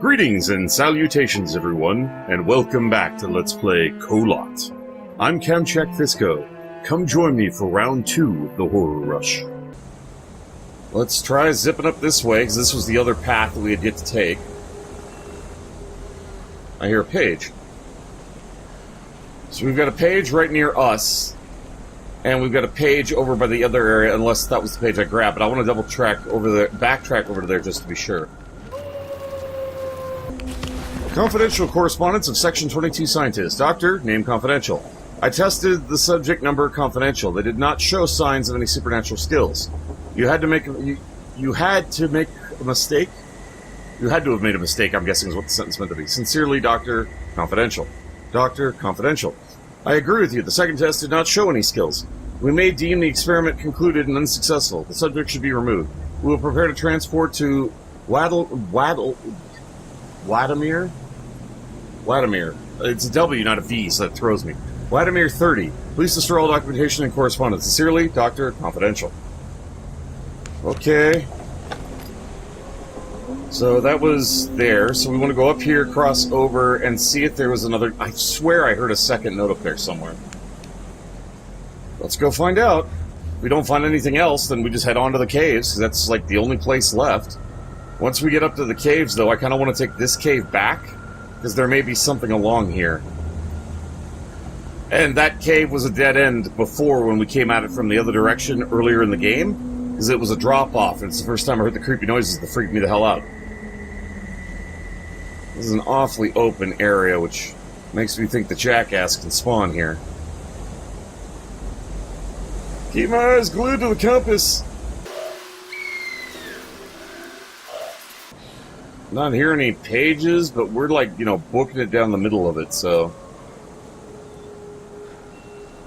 Greetings and salutations, everyone, and welcome back to Let's Play Kholat. I'm Kamchak Fisco. Come join me for round 2 of the Horror Rush. Let's try zipping up this way, because this was the other path that we had yet to take. I hear a page. So we've got a page right near us, and we've got a page over by the other area, unless that was the page I grabbed, but I want to backtrack over to there just to be sure. Confidential correspondence of Section 22 scientist. Doctor, name confidential. I tested the subject number confidential. They did not show signs of any supernatural skills. You had to make a mistake? You had to have made a mistake, I'm guessing is what the sentence meant to be. Sincerely, Doctor, confidential. Doctor, confidential. I agree with you. The second test did not show any skills. We may deem the experiment concluded and unsuccessful. The subject should be removed. We will prepare to transport to Vladimir? It's a W, not a V, so that throws me. Vladimir 30. Please destroy all documentation and correspondence. Sincerely, Doctor, confidential. Okay. So that was there. So we want to go up here, cross over, and see if there was another... I swear I heard a second note up there somewhere. Let's go find out. If we don't find anything else, then we just head on to the caves, because that's like the only place left. Once we get up to the caves, though, I kind of want to take this cave back, because there may be something along here. And that cave was a dead end before when we came at it from the other direction earlier in the game, because it was a drop-off, and it's the first time I heard the creepy noises that freaked me the hell out. This is an awfully open area, which makes me think the jackass can spawn here. Keep my eyes glued to the compass! Not hearing any pages, but we're like, booking it down the middle of it, so...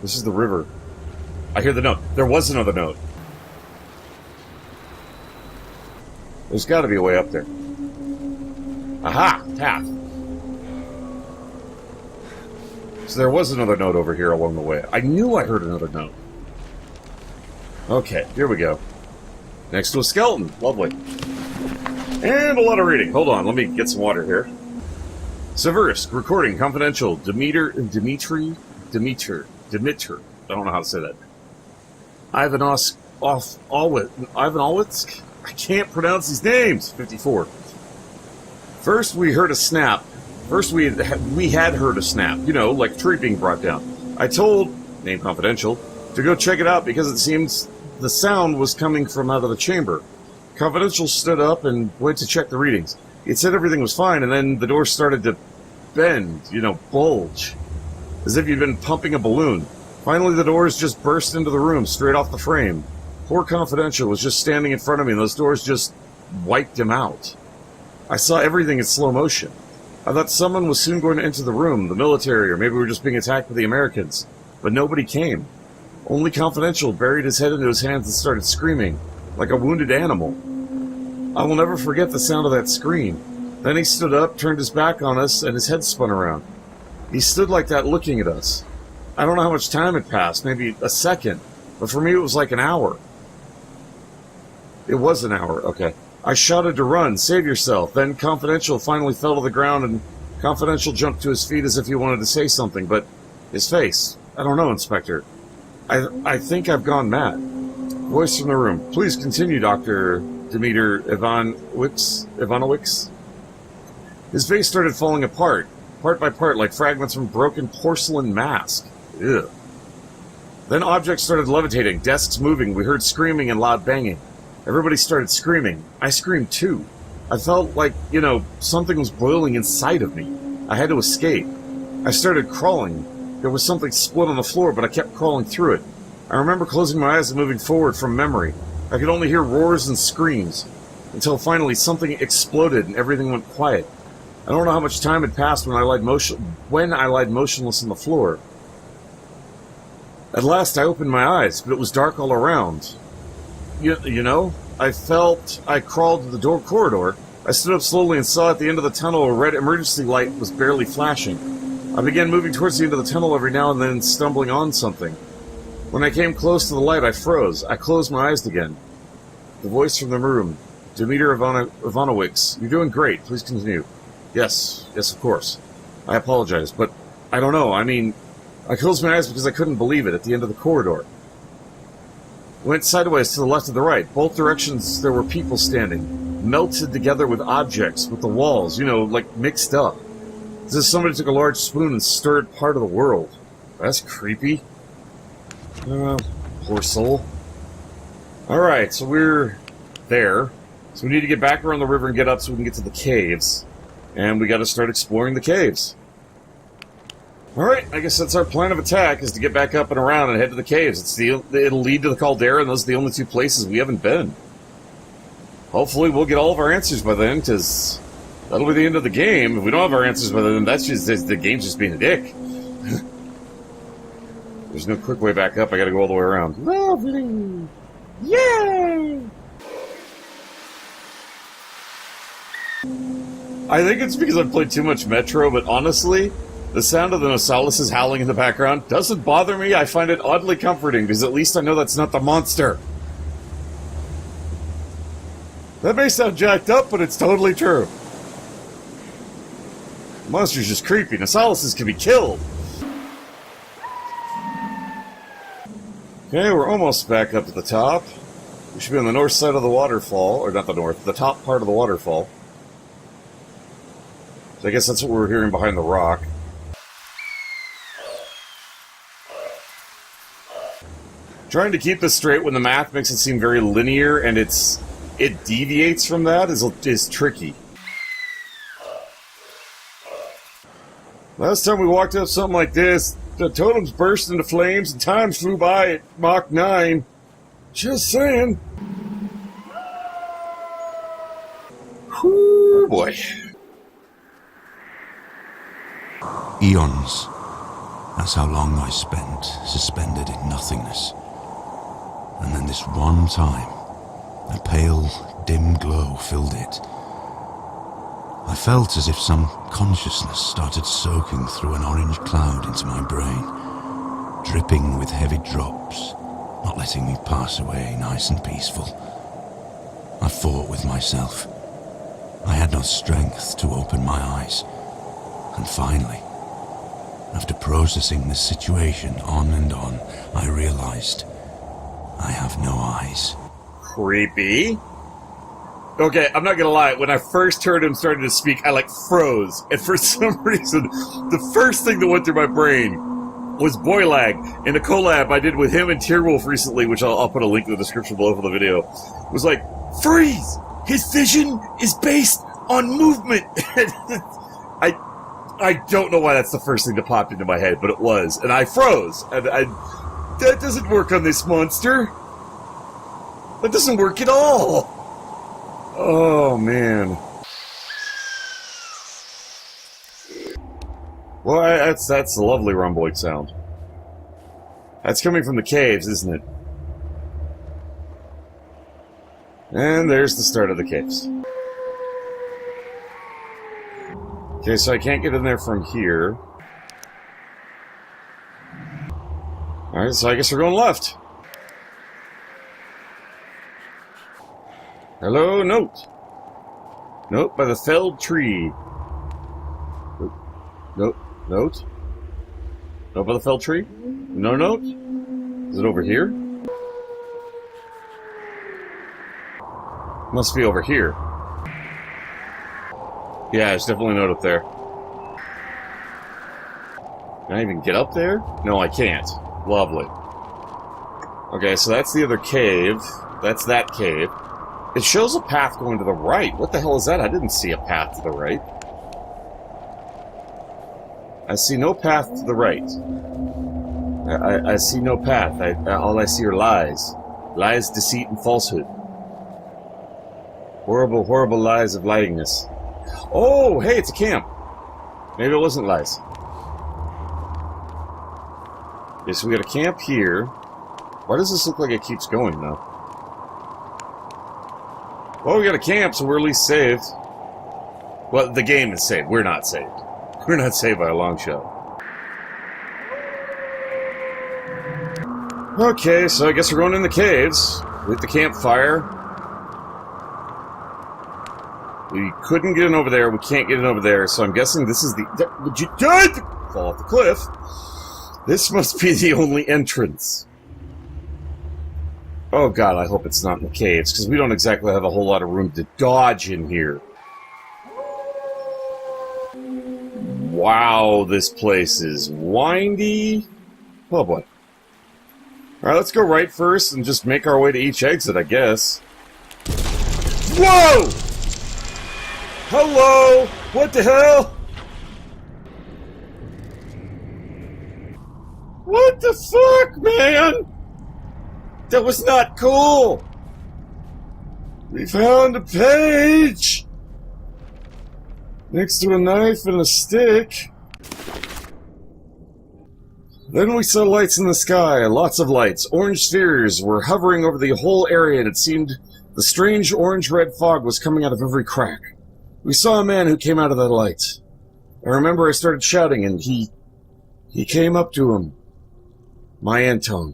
This is the river. I hear the note. There was another note. There's got to be a way up there. Aha! Path. So there was another note over here along the way. I knew I heard another note. Okay, here we go. Next to a skeleton. Lovely. And a lot of reading. Hold on, let me get some water here. Severus, recording, confidential. Demeter. I don't know how to say that. Ivan Olwitsk? I can't pronounce these names. 54. First, we heard a snap. First, we had heard a snap. Like a tree being brought down. I told, name confidential, to go check it out because it seems the sound was coming from out of the chamber. Confidential stood up and went to check the readings. It said everything was fine, and then the door started to bend, bulge, as if you'd been pumping a balloon. Finally, the doors just burst into the room, straight off the frame. Poor Confidential was just standing in front of me, and those doors just wiped him out. I saw everything in slow motion. I thought someone was soon going to enter the room, the military, or maybe we were just being attacked by the Americans. But nobody came. Only Confidential buried his head into his hands and started screaming, like a wounded animal. I will never forget the sound of that scream. Then he stood up, turned his back on us, and his head spun around. He stood like that looking at us. I don't know how much time had passed, maybe a second, but for me it was like an hour. It was an hour, okay. I shouted to run, save yourself. Then Confidential finally fell to the ground, and Confidential jumped to his feet as if he wanted to say something, but his face, I don't know, Inspector. I think I've gone mad. Voice from the room. Please continue, Dr. Demeter Ivanowicz. His face started falling apart, part by part, like fragments from a broken porcelain mask. Ew. Then objects started levitating, desks moving, we heard screaming and loud banging. Everybody started screaming. I screamed too. I felt like, something was boiling inside of me. I had to escape. I started crawling. There was something split on the floor, but I kept crawling through it. I remember closing my eyes and moving forward from memory. I could only hear roars and screams, until finally something exploded and everything went quiet. I don't know how much time had passed when I lied motionless on the floor. At last I opened my eyes, but it was dark all around. I crawled to the door corridor. I stood up slowly and saw at the end of the tunnel a red emergency light was barely flashing. I began moving towards the end of the tunnel every now and then, stumbling on something. When I came close to the light, I froze. I closed my eyes again. The voice from the room. Demeter Ivanowicz, you're doing great. Please continue. Yes, of course. I apologize, but I don't know. I mean, I closed my eyes because I couldn't believe it at the end of the corridor. Went sideways to the left and the right. Both directions there were people standing, melted together with objects, with the walls, like mixed up. As if somebody took a large spoon and stirred part of the world. That's creepy. Poor soul. Alright, so we're there. So we need to get back around the river and get up so we can get to the caves. And we gotta start exploring the caves. Alright, I guess that's our plan of attack, is to get back up and around and head to the caves. It'll lead to the caldera, and those are the only two places we haven't been. Hopefully we'll get all of our answers by then, because that'll be the end of the game. If we don't have our answers by then, that's just the game's just being a dick. There's no quick way back up, I gotta go all the way around. Lovely! Yay! I think it's because I've played too much Metro, but honestly, the sound of the Nosalises howling in the background doesn't bother me. I find it oddly comforting, because at least I know that's not the monster. That may sound jacked up, but it's totally true. The monster's just creepy. Nosalises can be killed. Okay, we're almost back up to the top. We should be on the north side of the waterfall, or not the north, the top part of the waterfall. So I guess that's what we're hearing behind the rock. Trying to keep this straight when the math makes it seem very linear and it deviates from that is tricky. Last time we walked up something like this, the totems burst into flames and time flew by at Mach 9. Just saying. Whew, boy. Eons. That's how long I spent suspended in nothingness. And then this one time, a pale, dim glow filled it. I felt as if some consciousness started soaking through an orange cloud into my brain, dripping with heavy drops, not letting me pass away nice and peaceful. I fought with myself. I had no strength to open my eyes. And finally, after processing the situation on and on, I realized I have no eyes. Creepy. Okay, I'm not gonna lie, when I first heard him starting to speak, I froze. And for some reason, the first thing that went through my brain was Boylag. In the collab I did with him and Tierwolf recently, which I'll put a link in the description below for the video, was like, freeze! His vision is based on movement! I don't know why that's the first thing that popped into my head, but it was. And I froze. And that doesn't work on this monster. That doesn't work at all. Oh, man. Well, that's a lovely rumbling sound. That's coming from the caves, isn't it? And there's the start of the caves. Okay, so I can't get in there from here. Alright, so I guess we're going left. Hello, note. Note by the felled tree. Note. Note by the felled tree? No note? Is it over here? Must be over here. Yeah, there's definitely a note up there. Can I even get up there? No, I can't. Lovely. Okay, so that's the other cave. That's that cave. It shows a path going to the right. What the hell is that? I didn't see a path to the right. I see no path to the right. I see no path. All I see are lies. Lies, deceit, and falsehood. Horrible, horrible lies of lyingness. Oh, hey, it's a camp. Maybe it wasn't lies. Okay, so we got a camp here. Why does this look like it keeps going, though? Well, we got a camp, so we're at least saved. Well, the game is saved. We're not saved. We're not saved by a long shot. Okay, so I guess we're going in the caves. With the campfire. We couldn't get in over there. We can't get in over there. So I'm guessing this is the... Would you fall off the cliff? This must be the only entrance. Oh god, I hope it's not in the caves, because we don't exactly have a whole lot of room to dodge in here. Wow, this place is windy. Oh boy. Alright, let's go right first and just make our way to each exit, I guess. Whoa! Hello! What the hell? What the fuck, man? That was not cool! We found a page! Next to a knife and a stick. Then we saw lights in the sky, lots of lights. Orange spheres were hovering over the whole area, and it seemed the strange orange-red fog was coming out of every crack. We saw a man who came out of that light. I remember I started shouting, and he came up to him. My Anton.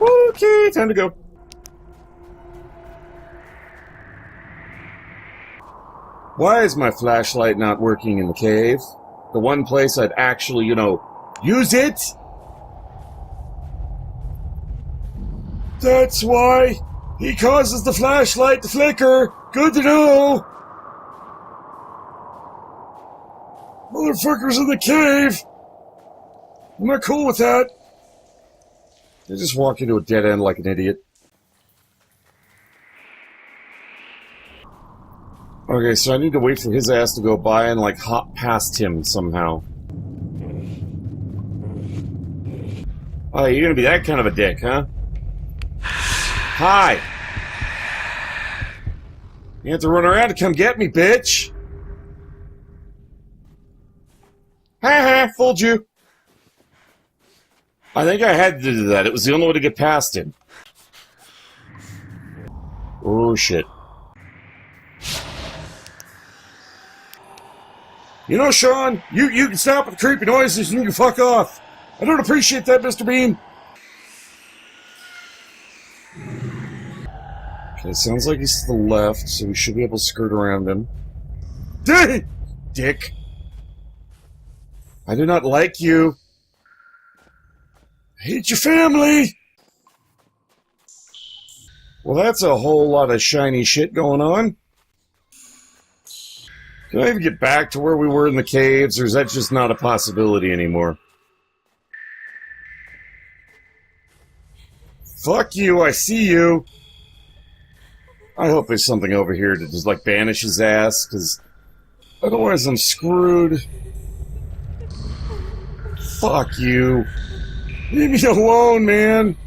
Okay, time to go. Why is my flashlight not working in the cave? The one place I'd actually, use it? That's why he causes the flashlight to flicker. Good to know. Motherfuckers in the cave. I'm not cool with that. I just walk into a dead end like an idiot. Okay, so I need to wait for his ass to go by and, hop past him somehow. Oh, you're gonna be that kind of a dick, huh? Hi! You have to run around to come get me, bitch! Ha ha, fooled you! I think I had to do that. It was the only way to get past him. Oh, shit. Sean, you can stop with the creepy noises and you can fuck off. I don't appreciate that, Mr. Bean. Okay, sounds like he's to the left, so we should be able to skirt around him. Dick. I do not like you. I hate your family. Well, that's a whole lot of shiny shit going on. Can I even get back to where we were in the caves, or is that just not a possibility anymore? Fuck you, I see you! I hope there's something over here to just, banish his ass, because otherwise I'm screwed. Fuck you. Leave me alone, man!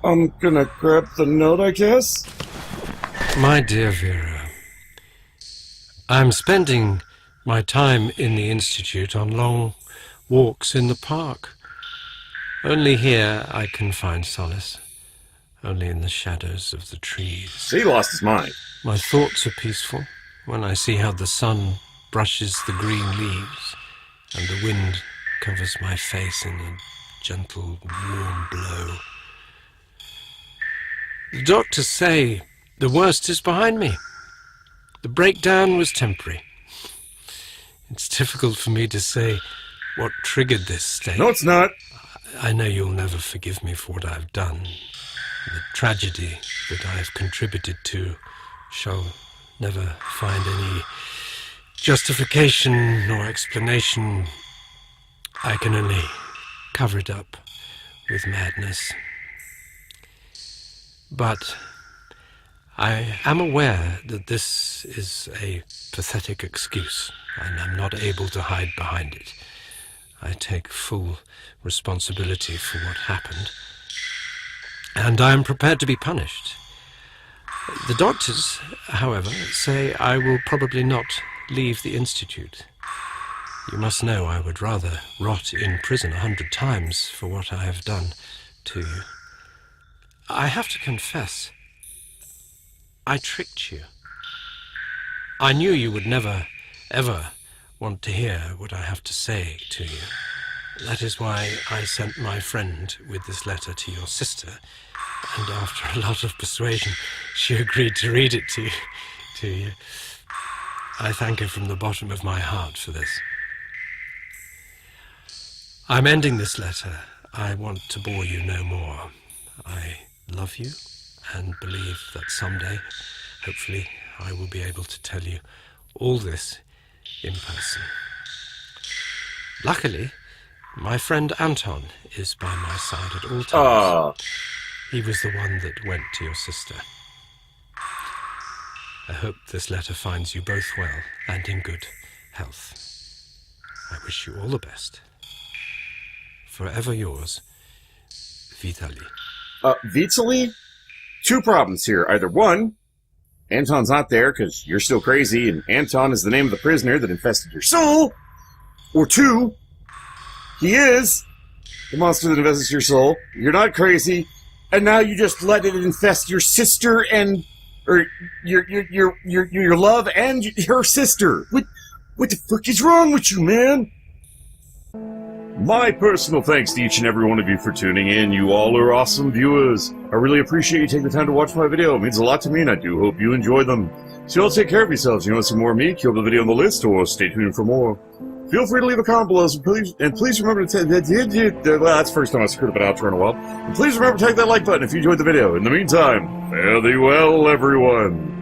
I'm gonna grab the note, I guess? My dear Vera, I'm spending my time in the Institute on long walks in the park. Only here I can find solace. Only in the shadows of the trees. He lost his mind. My thoughts are peaceful when I see how the sun brushes the green leaves and the wind covers my face in a gentle, warm blow. The doctors say the worst is behind me. The breakdown was temporary. It's difficult for me to say what triggered this state. No, it's not. I know you'll never forgive me for what I've done. The tragedy that I have contributed to shall never find any justification nor explanation. I can only cover it up with madness. But I am aware that this is a pathetic excuse, and I'm not able to hide behind it. I take full responsibility for what happened, and I am prepared to be punished. The doctors, however, say I will probably not leave the Institute. You must know I would rather rot in prison 100 times for what I have done to you. I have to confess, I tricked you. I knew you would never, ever want to hear what I have to say to you. That is why I sent my friend with this letter to your sister, and after a lot of persuasion, she agreed to read it to you. I thank her from the bottom of my heart for this. I'm ending this letter. I want to bore you no more. I love you and believe that someday, hopefully, I will be able to tell you all this in person. Luckily, my friend Anton is by my side at all times. He was the one that went to your sister. I hope this letter finds you both well and in good health. I wish you all the best. Forever yours, Vitaly. Vitaly? Two problems here. Either one, Anton's not there because you're still crazy and Anton is the name of the prisoner that infested your soul. Or two, he is the monster that infested your soul. You're not crazy, and now you just let it infest your sister and your love and her sister. What the fuck is wrong with you, man? My personal thanks to each and every one of you for tuning in. You all are awesome viewers. I really appreciate you taking the time to watch my video. It means a lot to me, and I do hope you enjoy them. So y'all take care of yourselves. You want to see more of me? Kill the video on the list, or stay tuned for more. Feel free to leave a comment below, and please remember to well, that's the first time I screwed up an outro in a while. And please remember to take that like button if you enjoyed the video. In the meantime, fare thee well, everyone.